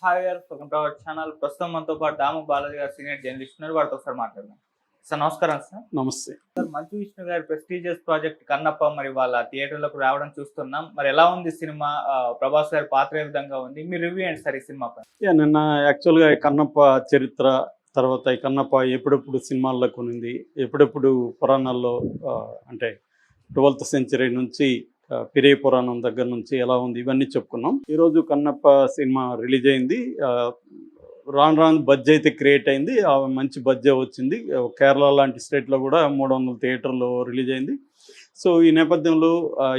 Hi గారు, welcome to our channel. ప్రస్తుతం మనతో పాటు దాము బాలాజీ గారు సీనియర్ జర్నలిస్ట్ ఉన్నారు. వారితో ఒకసారి మాట్లాడదాం. సార్ నమస్కారం సార్. నమస్తే. సార్, మంచు విష్ణు గారి ప్రెస్టీజియస్ ప్రాజెక్ట్ కన్నప్ప మరి వాళ్ళ థియేటర్లకు రావడం చూస్తున్నాం. మరి ఎలా ఉంది సినిమా? ప్రభాస్ గారి పాత్ర ఏ విధంగా ఉంది? మీ రివ్యూ ఏంటి సార్ ఈ సినిమా పైన? నిన్న యాక్చువల్గా ఈ కన్నప్ప చరిత్ర తర్వాత ఈ కన్నప్ప ఎప్పుడెప్పుడు సినిమాల్లో కొనింది, ఎప్పుడెప్పుడు పురాణాల్లో అంటే 12th సెంచరీ నుంచి పిరే పురాణం దగ్గర నుంచి ఎలా ఉంది ఇవన్నీ చెప్పుకున్నాం. ఈరోజు కన్నప్ప సినిమా రిలీజ్ అయింది. రాను రాను బడ్జ్ అయితే క్రియేట్ అయింది. మంచి బడ్జే వచ్చింది. కేరళ లాంటి స్టేట్లో కూడా 300 థియేటర్లో రిలీజ్ అయింది. సో ఈ నేపథ్యంలో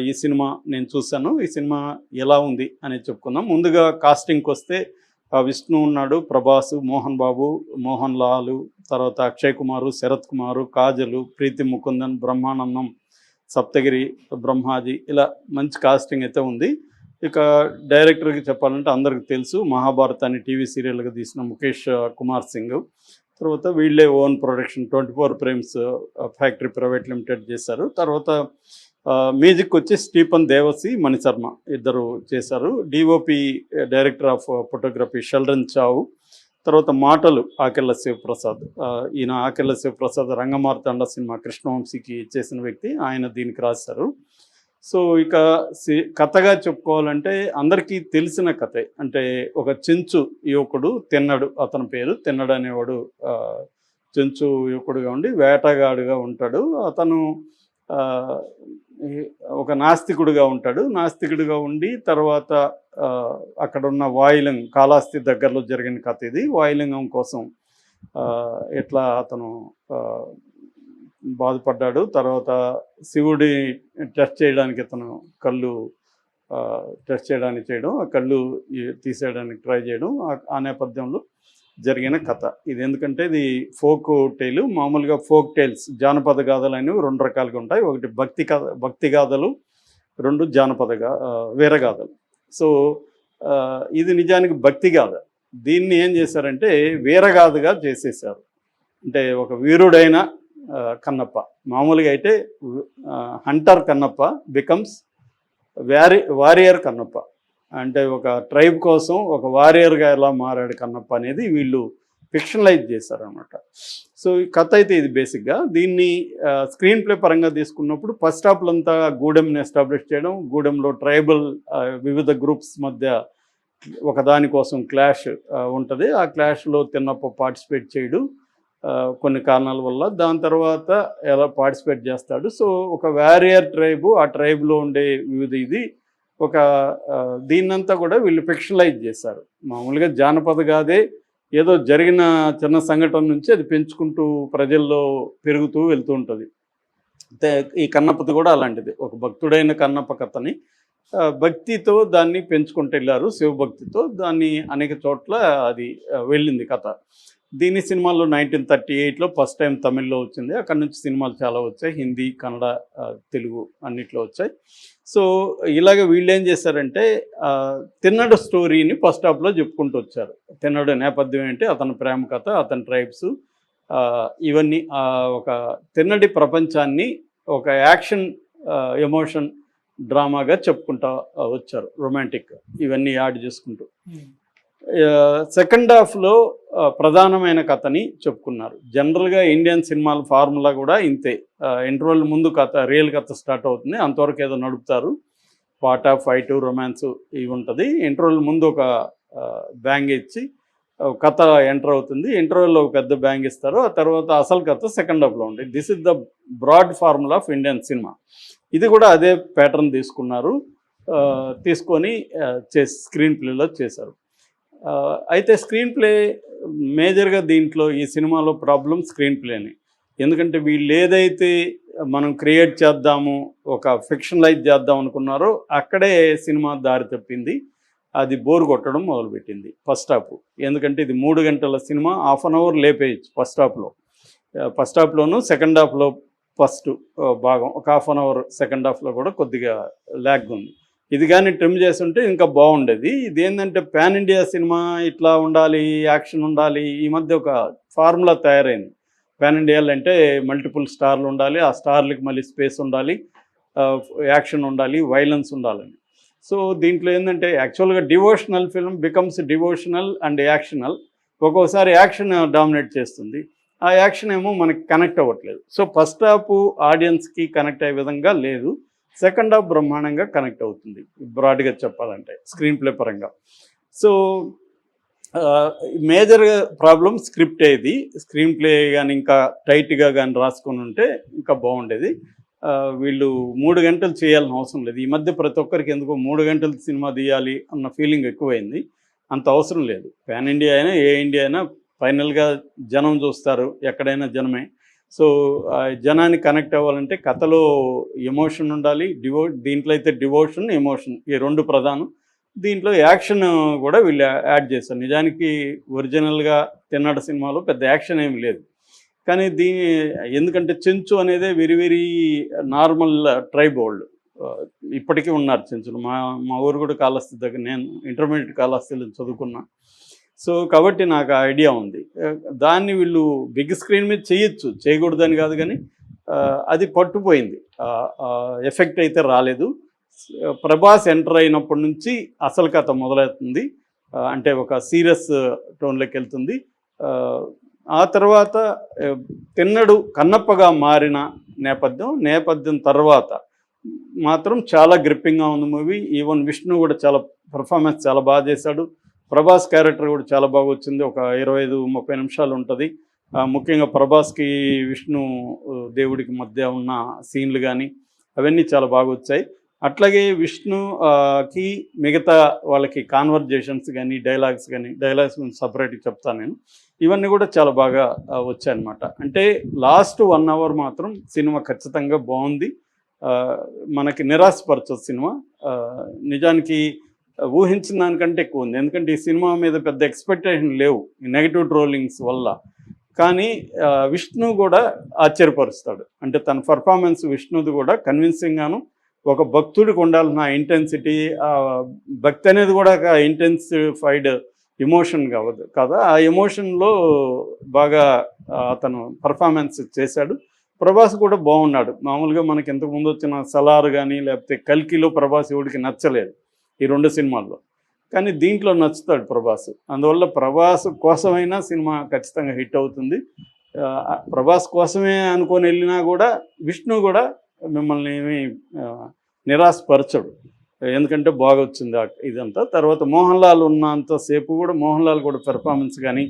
ఈ సినిమా నేను చూశాను. ఈ సినిమా ఎలా ఉంది అనేది చెప్పుకుందాం. ముందుగా కాస్టింగ్కి వస్తే విష్ణు ఉన్నాడు, ప్రభాస్, మోహన్ బాబు, మోహన్ లాల్, తర్వాత అక్షయ్ కుమారు, శరత్ కుమారు, కాజలు, ప్రీతి ముకుందన్, బ్రహ్మానందం, సప్తగిరి, బ్రహ్మాజీ, ఇలా మంచి కాస్టింగ్ అయితే ఉంది. ఇక డైరెక్టర్కి చెప్పాలంటే అందరికి తెలుసు, మహాభారతాన్ని టీవీ సీరియల్గా తీసిన ముఖేష్ కుమార్ సింగ్. తర్వాత వీళ్ళే own production 24 frames factory private limited చేశారు. తర్వాత మ్యూజిక్ వచ్చి స్టీఫన్ దేవసి, మణిశర్మ ఇద్దరు చేశారు. DOP director of photography Sheldon చావు. తర్వాత మాటలు ఆకెళ్ళ శివప్రసాద్. ఈయన ఆకెళ్ళ శివప్రసాద్ రంగమార్తాండ సినిమా కృష్ణవంశీకి చేసిన వ్యక్తి, ఆయన దీనికి రాశారు. సో ఇక కథగా చెప్పుకోవాలంటే అందరికీ తెలిసిన కథే. అంటే ఒక చెంచు యువకుడు తిన్నడు, అతని పేరు తిన్నడు అనేవాడు చెంచు యువకుడుగా ఉండి వేటగాడుగా ఉంటాడు. అతను ఒక నాస్తికుడుగా ఉంటాడు. నాస్తికుడిగా ఉండి తర్వాత అక్కడున్న వాయులింగం, కాళహస్తి దగ్గరలో జరిగిన కథ ఇది. వాయులింగం కోసం ఎట్లా అతను బాధపడ్డాడు. తర్వాత శివుడి టెస్ట్ చేయడానికి అతను కళ్ళు టెస్ట్ చేయడానికి చేయడం, ఆ కళ్ళు తీసేయడానికి ట్రై చేయడం, ఆ నేపథ్యంలో జరిగిన కథ ఇది. ఎందుకంటే ఇది ఫోక్ టైలు. మామూలుగా ఫోక్ టైల్స్, జానపద గాథలు అనేవి 2 రకాలుగా ఉంటాయి. ఒకటి భక్తి గాథలు, 2 జానపద వీరగాథలు. సో ఇది నిజానికి భక్తి గాథ. దీన్ని ఏం చేశారంటే వీరగాథగా చేసేసారు. అంటే ఒక వీరుడైన కన్నప్ప, మామూలుగా అయితే hunter Kannappa becomes warrior Kannappa. అంటే ఒక ట్రైబ్ కోసం ఒక వారియర్గా ఎలా మారాడు కన్నప్ప అనేది వీళ్ళు ఫిక్షనలైజ్ చేశారనమాట. సో ఈ కథ అయితే ఇది బేసిక్గా. దీన్ని స్క్రీన్ ప్లే పరంగా తీసుకున్నప్పుడు ఫస్ట్ హాఫ్లంతా గూడెంని ఎస్టాబ్లిష్ చేయడం, గూడెంలో ట్రైబల్ వివిధ గ్రూప్స్ మధ్య ఒకదానికోసం క్లాష్ ఉంటుంది. ఆ క్లాష్లో తిన్నప్ప పార్టిసిపేట్ చేయడు కొన్ని కారణాల వల్ల. దాని తర్వాత ఎలా పార్టిసిపేట్ చేస్తాడు. సో ఒక వారియర్ ట్రైబు, ఆ ట్రైబ్లో ఉండే వివిధ ఇది ఒక దీన్నంతా కూడా వీళ్ళు ఫిక్షనలైజ్ చేశారు. మామూలుగా జానపద గాథే, ఏదో జరిగిన చిన్న సంఘటన నుంచి అది పెంచుకుంటూ ప్రజల్లో పెరుగుతూ వెళ్తూ ఉంటుంది. ఈ కన్నప్పది కూడా అలాంటిది. ఒక భక్తుడైన కన్నప్ప కథని భక్తితో దాన్ని పెంచుకుంటూ వెళ్ళారు, శివభక్తితో. దాన్ని అనేక చోట్ల అది వెళ్ళింది కథ. దీని సినిమాలో 1938లో ఫస్ట్ టైం తమిళ్లో వచ్చింది. అక్కడి నుంచి సినిమాలు చాలా వచ్చాయి, హిందీ, కన్నడ, తెలుగు అన్నిట్లో వచ్చాయి. సో ఇలాగ వీళ్ళు ఏం చేశారంటే తిన్నడు స్టోరీని ఫస్ట్ హాఫ్లో చెప్పుకుంటూ వచ్చారు. తిన్నడు నేపథ్యం ఏంటి, అతని ప్రేమ కథ, అతని ట్రైబ్స్, ఇవన్నీ ఒక తిన్నడి ప్రపంచాన్ని ఒక యాక్షన్ ఎమోషన్ డ్రామాగా చెప్పుకుంటూ వచ్చారు. రొమాంటిక్ ఇవన్నీ యాడ్ చేసుకుంటూ. సెకండ్ హాఫ్లో ప్రధానమైన కథని చెప్పుకున్నారు. జనరల్గా ఇండియన్ సినిమాల ఫార్ములా కూడా ఇంతే. ఇంటర్వెల్ ముందు కథ, రియల్ కథ స్టార్ట్ అవుతుంది, అంతవరకు ఏదో నడుపుతారు, పాట, ఫైటు, రొమాన్స్ ఇవి ఉంటుంది. ఇంటర్వెల్ ముందు ఒక బ్యాంగ్ ఇచ్చి కథ ఎంటర్ అవుతుంది. ఇంటర్వెల్లో ఒక పెద్ద బ్యాంగ్ ఇస్తారు. ఆ తర్వాత అసలు కథ సెకండ్ హాఫ్లో ఉంది. This is the broad formula of Indian cinema. ఇది కూడా అదే ప్యాటర్న్ తీసుకొని స్క్రీన్ ప్లేలో చేశారు. అయితే స్క్రీన్ ప్లే మేజర్గా దీంట్లో ఈ సినిమాలో ప్రాబ్లం స్క్రీన్ ప్లేని. ఎందుకంటే వీళ్ళు ఏదైతే మనం క్రియేట్ చేద్దాము, ఒక ఫిక్షనలైజ్ చేద్దాం అనుకున్నారో అక్కడే సినిమా దారి తప్పింది. అది బోర్ కొట్టడం మొదలుపెట్టింది ఫస్ట్ హాఫ్. ఎందుకంటే ఇది 3 గంటల సినిమా, హాఫ్ అన్ అవర్ లేపేయచ్చు ఫస్ట్ హాఫ్లోను. సెకండ్ హాఫ్లో ఫస్ట్ భాగం ఒక హాఫ్ అన్ అవర్, సెకండ్ హాఫ్లో కూడా కొద్దిగా ల్యాగ్ ఉంది. ఇది కానీ ట్రిమ్ చేస్తుంటే ఇంకా బాగుండేది. ఇది ఏంటంటే పాన్ ఇండియా సినిమా, ఇట్లా ఉండాలి, యాక్షన్ ఉండాలి. ఈ మధ్య ఒక ఫార్ములా తయారైంది. పాన్ ఇండియాలు అంటే మల్టిపుల్ స్టార్లు ఉండాలి, ఆ స్టార్లకి మళ్ళీ స్పేస్ ఉండాలి, యాక్షన్ ఉండాలి, వైలెన్స్ ఉండాలని. సో దీంట్లో ఏంటంటే యాక్చువల్గా devotional film becomes devotional and actional. ఒక్కోసారి యాక్షన్ డామినేట్ చేస్తుంది, ఆ యాక్షన్ ఏమో మనకి కనెక్ట్ అవ్వట్లేదు. సో ఫస్ట్ హాఫ్ ఆడియన్స్కి కనెక్ట్ అయ్యే విధంగా లేదు, సెకండ్ హాఫ్ బ్రహ్మాండంగా కనెక్ట్ అవుతుంది బ్రాడ్గా చెప్పాలంటే స్క్రీన్ ప్లే పరంగా. సో మేజర్ ప్రాబ్లం స్క్రిప్ట్ ఏది, స్క్రీన్ ప్లే కానీ ఇంకా టైట్గా కానీ రాసుకొని ఉంటే ఇంకా బాగుండేది. వీళ్ళు 3 గంటలు చేయాల్సిన అవసరం లేదు. ఈ మధ్య ప్రతి ఒక్కరికి ఎందుకో 3 గంటలు సినిమా తీయాలి అన్న ఫీలింగ్ ఎక్కువైంది. అంత అవసరం లేదు. పాన్ ఇండియా అయినా ఏ ఇండియా అయినా ఫైనల్గా జనం చూస్తారు, ఎక్కడైనా జనమే. సో జనాన్ని కనెక్ట్ అవ్వాలంటే కథలో ఎమోషన్ ఉండాలి. దీంట్లో అయితే డివోషన్, ఎమోషన్ ఈ 2 ప్రధానం. దీంట్లో యాక్షన్ కూడా వీళ్ళు యాడ్ చేస్తారు. నిజానికి ఒరిజినల్గా తెన్నాడు సినిమాలో పెద్ద యాక్షన్ ఏమి లేదు, కానీ ఎందుకంటే చెంచు అనేది వెరీ వెరీ నార్మల్ ట్రైబ్ వాళ్ళు ఇప్పటికీ ఉన్నారు చెంచులు. మా ఊరు కూడా కాళహస్తి దగ్గర, నేను ఇంటర్మీడియట్ కాళహస్తిలో చదువుకున్నా. సో కాబట్టి నాకు ఆ ఐడియా ఉంది. దాన్ని వీళ్ళు బిగ్ స్క్రీన్ మీద చేయకూడదని కాదు, కానీ అది పట్టుపోయింది, ఎఫెక్ట్ అయితే రాలేదు. ప్రభాస్ ఎంటర్ అయినప్పటి నుంచి అసలు కథ మొదలవుతుంది, అంటే ఒక సీరియస్ టోన్లోకి వెళ్తుంది. ఆ తర్వాత తిన్నడు కన్నప్పగా మారిన నేపథ్యం తర్వాత మాత్రం చాలా గ్రిప్పింగ్గా ఉంది మూవీ. ఈవెన్ విష్ణు కూడా చాలా పర్ఫార్మెన్స్ చాలా బాగా చేశాడు. ప్రభాస్ క్యారెక్టర్ కూడా చాలా బాగా వచ్చింది. ఒక 25-30 నిమిషాలు ఉంటుంది. ముఖ్యంగా ప్రభాస్కి విష్ణు దేవుడికి మధ్య ఉన్న సీన్లు కానీ అవన్నీ చాలా బాగా వచ్చాయి. అట్లాగే విష్ణుకి మిగతా వాళ్ళకి కాన్వర్జేషన్స్ కానీ డైలాగ్స్ గురించి సపరేట్గా చెప్తాను నేను. ఇవన్నీ కూడా చాలా బాగా వచ్చాయన్నమాట. అంటే లాస్ట్ 1 అవర్ మాత్రం సినిమా ఖచ్చితంగా బాగుంది. మనకి నిరాశపరచదు సినిమా. నిజానికి ఊహించిన దానికంటే ఎక్కువ ఉంది, ఎందుకంటే ఈ సినిమా మీద పెద్ద ఎక్స్పెక్టేషన్ లేవు నెగిటివ్ ట్రోలింగ్స్ వల్ల. కానీ విష్ణు కూడా ఆశ్చర్యపరుస్తాడు. అంటే తన పర్ఫార్మెన్స్ విష్ణుది కూడా కన్విన్సింగ్గాను, ఒక భక్తుడికి ఉండాల్సిన ఇంటెన్సిటీ, భక్తి అనేది కూడా ఒక ఇంటెన్సిఫైడ్ ఎమోషన్ కావద్దు కదా, ఆ ఎమోషన్లో బాగా అతను పర్ఫార్మెన్స్ చేశాడు. ప్రభాస్ కూడా బాగున్నాడు. మామూలుగా మనకి ఇంతకుముందు వచ్చిన సలార్ కానీ లేకపోతే కల్కిలో ప్రభాస్ ఎవడికి నచ్చలేదు ఈ 2 సినిమాల్లో, కానీ దీంట్లో నచ్చుతాడు ప్రభాస్. అందువల్ల ప్రభాస్ కోసమైనా సినిమా ఖచ్చితంగా హిట్ అవుతుంది. ప్రభాస్ కోసమే అనుకొని వెళ్ళినా కూడా విష్ణు కూడా మిమ్మల్ని ఏమీ నిరాశపరచడు, ఎందుకంటే బాగా వచ్చింది ఇదంతా. తర్వాత మోహన్ లాల్ ఉన్నంతసేపు కూడా మోహన్ లాల్ కూడా పెర్ఫార్మెన్స్ కానీ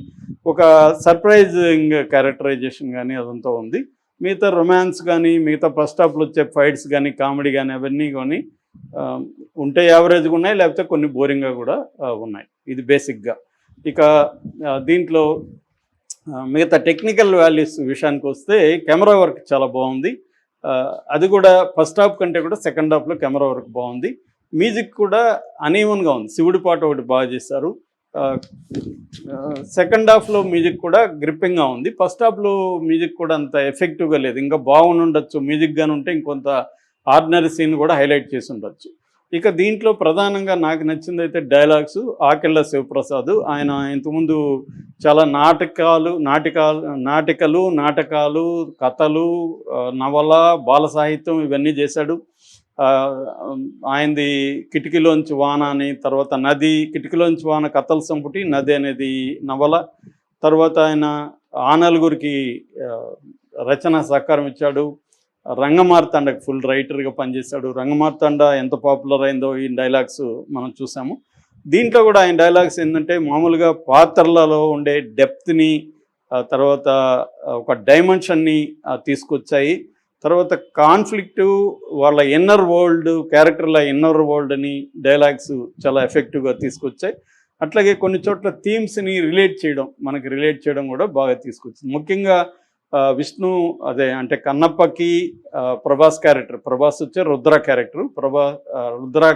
ఒక సర్ప్రైజింగ్ క్యారెక్టరైజేషన్ కానీ అదంతా ఉంది. మిగతా రొమాన్స్ కానీ మిగతా ఫస్ట్ హాఫ్లో వచ్చే ఫైట్స్ కానీ కామెడీ కానీ అవన్నీ కానీ ఉంటే యావరేజ్గా ఉన్నాయి, లేకపోతే కొన్ని బోరింగ్గా కూడా ఉన్నాయి. ఇది బేసిక్గా. ఇక దీంట్లో మిగతా టెక్నికల్ వాల్యూస్ విషయానికి వస్తే కెమెరా వర్క్ చాలా బాగుంది. అది కూడా ఫస్ట్ హాఫ్ కంటే కూడా సెకండ్ హాఫ్లో కెమెరా వర్క్ బాగుంది. మ్యూజిక్ కూడా అనీవన్గా ఉంది. శివుడి పాట ఒకటి బాగా చేశారు. సెకండ్ హాఫ్లో మ్యూజిక్ కూడా గ్రిప్పింగ్గా ఉంది. ఫస్ట్ హాఫ్లో మ్యూజిక్ కూడా అంత ఎఫెక్టివ్గా లేదు. ఇంకా బాగుండొచ్చు మ్యూజిక్ గాని ఉంటే ఇంకొంత ఆర్డినరీ సీన్ కూడా హైలైట్ చేసి ఉండొచ్చు. ఇక దీంట్లో ప్రధానంగా నాకు నచ్చింది అయితే డైలాగ్స్. ఆకెళ్ళ శివప్రసాద్ ఆయన ఇంతకుముందు చాలా నాటకాలు, కథలు, నవల, బాల సాహిత్యం ఇవన్నీ చేశాడు. ఆయనది కిటికీలోంచి వాన అని, తర్వాత నది, కిటికీలోంచి వాన కథల సంపుటి, నది అనేది నవల. తర్వాత ఆయన నలుగురికి రచన సహకారం ఇచ్చాడు. రంగమార్తాండకి ఫుల్ రైటర్గా పనిచేశాడు. రంగమార్తాండ ఎంత పాపులర్ అయిందో ఈ డైలాగ్స్ మనం చూసాము. దీంట్లో కూడా ఆయన డైలాగ్స్ ఏంటంటే మామూలుగా పాత్రలలో ఉండే డెప్త్ని, తర్వాత ఒక డైమెన్షన్ని తీసుకొచ్చాయి. తర్వాత కాన్ఫ్లిక్టు, వాళ్ళ ఇన్నర్ వరల్డ్, క్యారెక్టర్ల ఇన్నర్ వరల్డ్ని డైలాగ్స్ చాలా ఎఫెక్టివ్గా తీసుకొచ్చాయి. అట్లాగే కొన్ని చోట్ల థీమ్స్ని మనకి రిలేట్ చేయడం కూడా బాగా తీసుకొచ్చింది. ముఖ్యంగా విష్ణు అంటే కన్నప్పకి ప్రభాస్ వచ్చే రుద్ర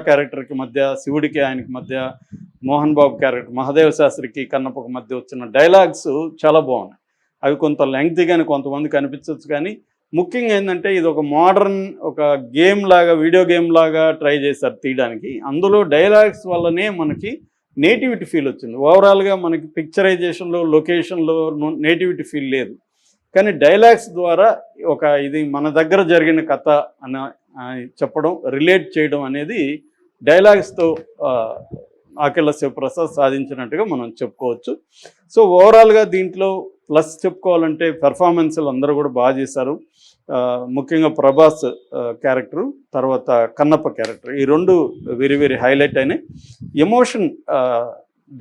క్యారెక్టర్కి మధ్య, శివుడికి ఆయనకి మధ్య, మోహన్ బాబు క్యారెక్టర్ మహాదేవ శాస్త్రికి కన్నప్పకి మధ్య వచ్చిన డైలాగ్స్ చాలా బాగున్నాయి. అవి కొంత లెంగ్తీగానే కొంతమందికి అనిపించవచ్చు, కానీ ముఖ్యంగా ఏంటంటే ఇది ఒక మోడర్న్ ఒక గేమ్ లాగా, వీడియో గేమ్ లాగా ట్రై చేశారు తీయడానికి. అందులో డైలాగ్స్ వల్లనే మనకి నేటివిటీ ఫీల్ వచ్చింది. ఓవరాల్గా మనకి పిక్చరైజేషన్లో, లొకేషన్లో నేటివిటీ ఫీల్ లేదు, కానీ డైలాగ్స్ ద్వారా ఇది మన దగ్గర జరిగిన కథ అని చెప్పడం, రిలేట్ చేయడం అనేది డైలాగ్స్తో ఆకెళ్ళ శివప్రసాద్ సాధించినట్టుగా మనం చెప్పుకోవచ్చు. సో ఓవరాల్గా దీంట్లో ప్లస్ చెప్పుకోవాలంటే పెర్ఫార్మెన్స్లు అందరూ కూడా బాగా చేశారు. ముఖ్యంగా ప్రభాస్ క్యారెక్టరు, తర్వాత కన్నప్ప క్యారెక్టర్, ఈ రెండు వెరీ వెరీ హైలైట్ అయినాయి. ఎమోషన్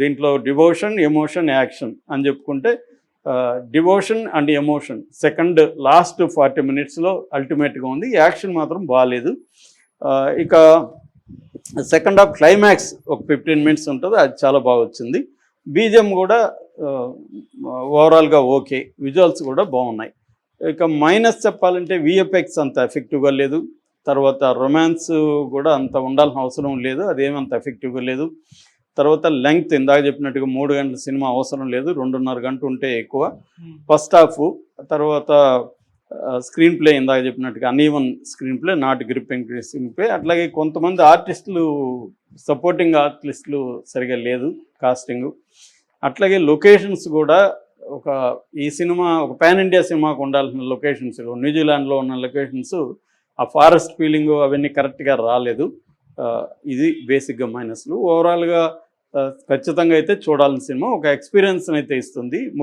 దీంట్లో డివోషన్, ఎమోషన్, యాక్షన్ అని చెప్పుకుంటే devotion and emotion second last 40 minutesలో అల్టిమేట్గా ఉంది. యాక్షన్ మాత్రం బాగాలేదు. ఇక సెకండ్ హాఫ్ క్లైమాక్స్ ఒక 15 minutes ఉంటుంది, అది చాలా బాగా వచ్చింది. బీజిఎం కూడా ఓవరాల్గా ఓకే, విజువల్స్ కూడా బాగున్నాయి. ఇక మైనస్ చెప్పాలంటే విఎఫ్ఎక్స్ అంత ఎఫెక్టివ్గా లేదు. తర్వాత రొమాన్స్ కూడా అంత ఉండాల్సిన అవసరం లేదు, అదేమంత ఎఫెక్టివ్గా లేదు. తర్వాత లెంగ్త్ ఇందాక చెప్పినట్టుగా 3 గంటల సినిమా అవసరం లేదు, 2.5 గంటలు ఉంటే ఎక్కువ. ఫస్ట్ హాఫ్ తర్వాత స్క్రీన్ ప్లే ఇందాక చెప్పినట్టుగా uneven screenplay, not gripping screenplay. అట్లాగే కొంతమంది ఆర్టిస్టులు, సపోర్టింగ్ ఆర్టిస్టులు సరిగా లేదు కాస్టింగ్. అట్లాగే లొకేషన్స్ కూడా ఈ సినిమా ఒక పాన్ ఇండియా సినిమాకు ఉండాల్సిన లొకేషన్స్, న్యూజిలాండ్లో ఉన్న లొకేషన్స్, ఆ ఫారెస్ట్ ఫీలింగ్ అవన్నీ కరెక్ట్గా రాలేదు. ఇది బేసిక్గా మైనస్లు. ఓవరాల్గా ఖచ్చితంగా అయితే చూడాల్సిన సినిమా, ఒక ఎక్స్పీరియన్స్ అయితే ఇస్తుంది.